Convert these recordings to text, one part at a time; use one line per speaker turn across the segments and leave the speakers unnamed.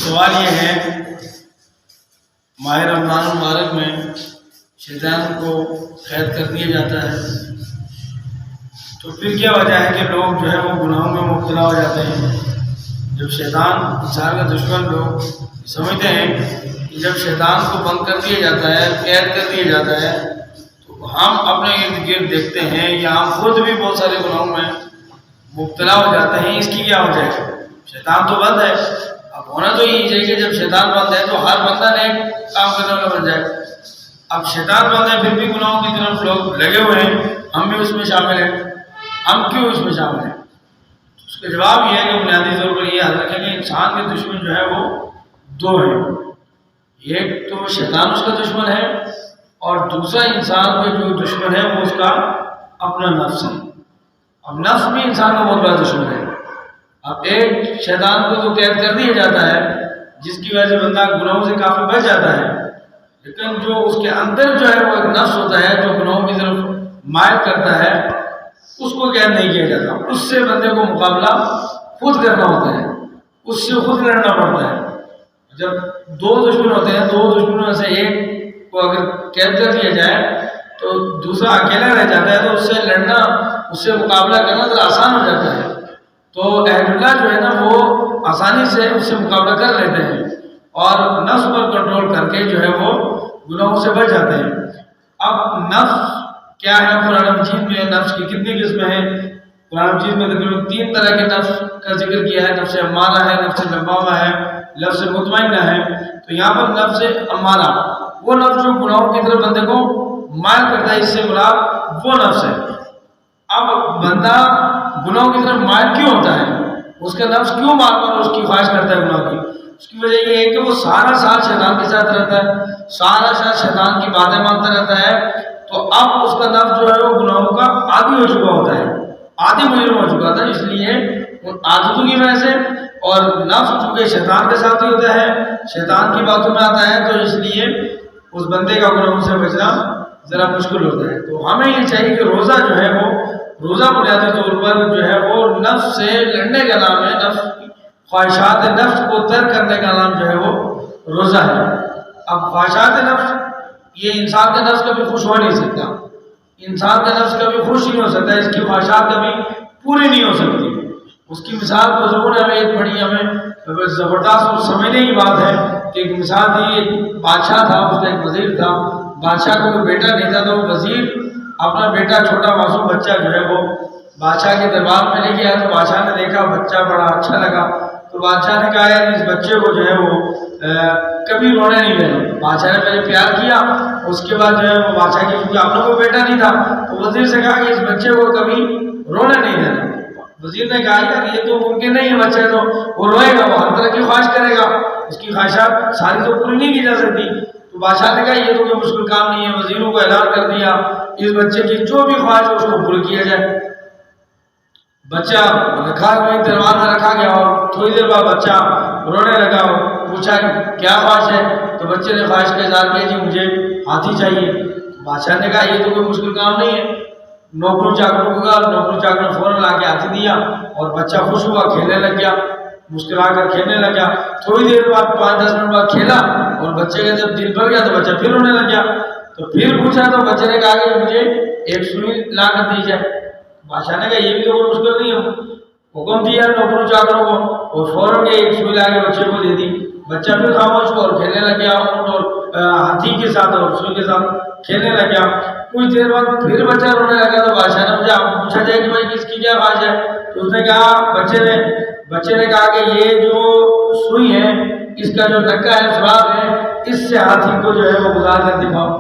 سوال یہ ہے، ماہ رمضان المبارک میں شیطان کو قید کر دیا جاتا ہے، تو پھر کیا وجہ ہے کہ لوگ جو ہے وہ گناہوں میں مبتلا ہو جاتے ہیں؟ جب شیطان انسان کا دشمن، لوگ سمجھتے ہیں کہ جب شیطان کو بند کر دیا جاتا ہے، قید کر دیا جاتا ہے، تو ہم اپنے ارد گرد دیکھتے ہیں یا ہم خود بھی بہت سارے گناہوں میں مبتلا ہو جاتے ہیں۔ اس کی کیا وجہ ہے؟ شیطان تو بند ہے، اب ہونا تو یہی چاہیے کہ جب شیطان بند ہے تو ہر بندہ نیک کام کرنے والا بن جائے۔ اب شیطان بند ہے پھر بھی گناہوں کی طرف لوگ لگے ہوئے ہیں، ہم بھی اس میں شامل ہیں۔ ہم کیوں اس میں شامل ہیں؟ اس کا جواب یہ ہے کہ بنیادی طور پر یہ یاد رکھیں کہ انسان کے دشمن جو ہے وہ دو ہیں، ایک تو شیطان اس کا دشمن ہے، اور دوسرا انسان کا جو دشمن ہے وہ اس کا اپنا نفس ہے۔ اب نفس بھی انسان کا بہت بڑا دشمن ہے۔ اب ایک شیطان کو تو قید کر دیا جاتا ہے جس کی وجہ سے بندہ گناہوں سے کافی بچ جاتا ہے، لیکن جو اس کے اندر جو ہے وہ ایک نفس ہوتا ہے جو گناہوں کی طرف مائل کرتا ہے، اس کو قید نہیں کیا جاتا۔ اس سے بندے کو مقابلہ خود کرنا ہوتا ہے، اس سے خود لڑنا پڑتا ہے۔ جب دو دشمن ہوتے ہیں، دو دشمنوں میں سے ایک کو اگر قید کر دیا جائے تو دوسرا اکیلا رہ جاتا ہے، تو اس سے لڑنا، اس سے مقابلہ کرنا ذرا آسان ہو جاتا ہے۔ تو اہل اللہ جو ہے نا وہ آسانی سے اس سے مقابلہ کر لیتے ہیں اور نفس پر کنٹرول کر کے جو ہے وہ گناہوں سے بچ جاتے ہیں۔ اب نفس کیا ہے؟ قرآن مجید میں نفس کی کتنی قسمیں ہیں؟ قرآن مجید میں تقریباً 3 طرح کے نفس کا ذکر کیا ہے۔ نفس امارہ ہے، نفس لوامہ ہے، نفس مطمئنہ ہے۔ تو یہاں پر نفس امارہ وہ نفس جو گناہوں کی طرف بندے کو مائل کرتا ہے، اس سے مراد وہ نفس ہے۔ اب بندہ گناہوں کی طرف مائل کیوں ہوتا ہے؟ اس کا نفس کیوں بار بار اس کی خواہش کرتا ہے گناہ کی؟ اس کی وجہ یہ ہے کہ وہ سارا سال شیطان کے ساتھ رہتا ہے، سارا سال شیطان کی باتیں مانتا رہتا ہے، تو اب اس کا نفس جو ہے وہ گناہوں کا عادی ہو چکا ہوتا ہے، عادی مجرم ہو چکا تھا۔ اس لیے ان عادتوں کی وجہ سے، اور نفس چونکہ شیطان کے ساتھ ہی ہوتا ہے، شیطان کی باتوں میں آتا ہے، تو اس لیے اس بندے کا گناہوں سے بچنا ذرا مشکل ہوتا ہے۔ تو ہمیں یہ چاہیے کہ روزہ جو ہے وہ روزہ بنیادی طور پر جو ہے وہ نفس سے لڑنے کا نام ہے، نفس خواہشات نفس کو ترک کرنے کا نام جو ہے وہ روزہ ہے۔ اب خواہشات نفس، یہ انسان کا نفس کبھی خوش ہو نہیں سکتا، انسان کا نفس کبھی خوش نہیں ہو سکتا، اس کی خواہشات کبھی پوری نہیں ہو سکتی۔ اس کی مثال بزرگوں نے ہمیں ایک بڑی ہمیں زبردست اور سمجھنے کی بات ہے کہ ایک مثال تھی، ایک بادشاہ تھا، اس کا ایک وزیر تھا۔ بادشاہ کو کوئی بیٹا نہیں تھا، تو وزیر اپنا بیٹا چھوٹا معصوم بچہ جو ہے وہ بادشاہ کے دربار میں لے گیا۔ تو بادشاہ نے دیکھا بچہ بڑا اچھا لگا، تو بادشاہ نے کہا یار اس بچے کو جو ہے وہ کبھی رونے نہیں دینا۔ بادشاہ نے پہلے پیار کیا، اس کے بعد جو ہے وہ بادشاہ کی چونکہ اپنا کوئی بیٹا نہیں تھا، تو وزیر سے کہا کہ اس بچے کو کبھی رونے نہیں دینا۔ وزیر نے کہا یار یہ تو ممکن نہیں ہے، بچہ تو وہ روئے گا، وہ ہر طرح کی خواہش کرے گا، اس کی خواہشات ساری تو پوری نہیں کی جا سکتی۔ تو بادشاہ نے کہا یہ تو کوئی مشکل کام نہیں ہے۔ وزیروں کو اعلان کر دیا اس بچے کی جو بھی خواہش ہے اس کو پورا کیا جائے۔ بچہ رکھا وہیں دربار میں رکھا گیا، اور تھوڑی دیر بعد بچہ رونے لگا۔ پوچھا کیا خواہش ہے؟ تو بچے نے خواہش کا اظہار کیا جی مجھے ہاتھی چاہیے۔ بادشاہ نے کہا یہ تو کوئی مشکل کام نہیں ہے، نوکروں چاکروں کو کہا، نوکروں چاکروں نے فوراً لا کے ہاتھی دیا، اور بچہ خوش ہوا، کھیلنے لگ گیا، مسکرا کر کھیلنے لگ گیا۔ تھوڑی دیر بعد 5-10 منٹ بعد کھیلا، اور بچے کا جب دل بھر گیا تو بچہ پھر رونے لگ گیا۔ تو پھر پوچھا تو بچے نے کہا کہ مجھے ایک سوئی لا کر دی جائے۔ بادشاہ نے کہا یہ بھی تو کوئی مشکل نہیں ہے، حکم دیا نوکروں چاکروں کو، اور فوراً ایک سوئی لا کے بچے کو دے دی۔ بچہ پھر خاموش ہوا اور کھیلنے لگ گیا، اونٹ اور ہاتھی کے ساتھ اور سوئی کے ساتھ کھیلنے لگ گیا۔ کچھ دیر بعد پھر بچہ رونے لگا، تو بادشاہ نے مجھے پوچھا جائے کہ بھائی کس کی کیا خواہش ہے؟ تو اس نے کہا بچے نے کہا کہ یہ جو سوئی ہے اس کا جو نکا ہے، سراغ ہے، اس سے ہاتھی کو جو ہے وہ گزار کر دکھاؤ۔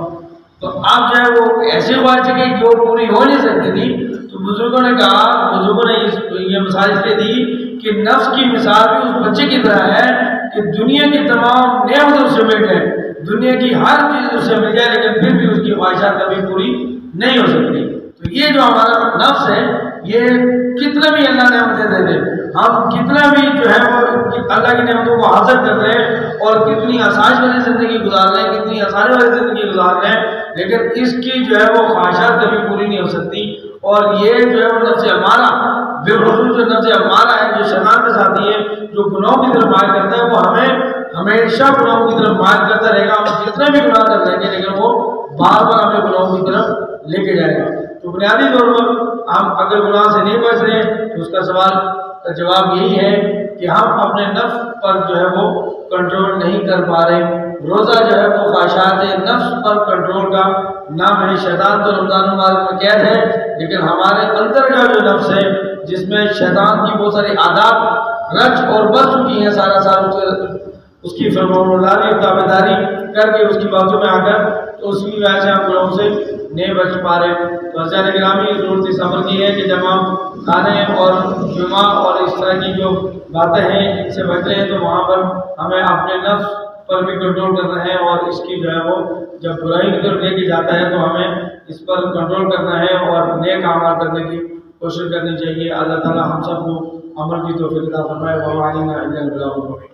تو آپ جو ہے وہ ایسی خواہش ہے کہ جو پوری ہو نہیں سکتی تھی، تو بزرگوں نے کہا، بزرگوں نے یہ مثال اس لیے دی کہ نفس کی مثال بھی اس بچے کی طرح ہے کہ دنیا کی تمام نعمتیں اس سے مل جائیں، دنیا کی ہر چیز اس سے مل جائے، لیکن پھر بھی اس کی خواہشات کبھی پوری نہیں ہو سکتی۔ تو یہ جو ہمارا نفس ہے، یہ کتنا بھی اللہ نعمتیں دے دے، ہم کتنا بھی جو ہے وہ اللہ کی نعمتوں کو حاصل کر لیں اور کتنی آسائش والی زندگی گزار لیں، کتنی آسانی والی زندگی گزار لیں، لیکن اس کی جو ہے وہ خواہشات کبھی پوری نہیں ہو سکتی۔ اور یہ جو ہے وہ نفس امارہ بالخصوص جو نفس امارہ ہے، جو شیطان کے ساتھی ہے، جو گناہوں کی طرف مائل کرتا ہے، وہ ہمیں ہمیشہ گناہوں کی طرف مائل کرتا رہے گا. ہم جتنے بھی گناہ کر لیں گے لیکن وہ بار بار ہمیں گناہوں کی طرف لے کے جائے گا. تو بنیادی طور پر ہم اگر گناہ سے نہیں بچ رہے تو اس کا سوال کا جواب یہی ہے کہ ہم اپنے نفس پر جو ہے وہ کنٹرول نہیں کر پا رہے. روزہ جو ہے وہ خواہشات نفس پر کنٹرول کا نام ہے. شیطان تو رمضان المبارک میں قید ہے، لیکن ہمارے اندر کا جو نفس ہے جس میں شیطان کی بہت ساری عادات رچ اور بس چکی ہیں سارا سال، اس کی فرمانبرداری اور تابعداری کر کے اس کی باتوں میں آ کر، تو اس کی وجہ سے ہم گناہوں سے نہیں بچ پا رہے. تو حضرت گرامی ضرورت اس عمل کی ہے کہ جب ہم کھانے اور جمعہ اور اس طرح کی جو باتیں ہیں ان سے بچ رہے ہیں تو وہاں پر ہمیں اپنے نفس پر بھی کنٹرول کرنا ہے، اور اس کی جو ہے وہ جب برائی کی طرف لے کے جاتا ہے تو ہمیں اس پر کنٹرول کرنا ہے اور نیک اعمال کرنے کی کوشش کرنی چاہیے. اللہ تعالی ہم سب کو عمل کی توفیق عطا فرمائے.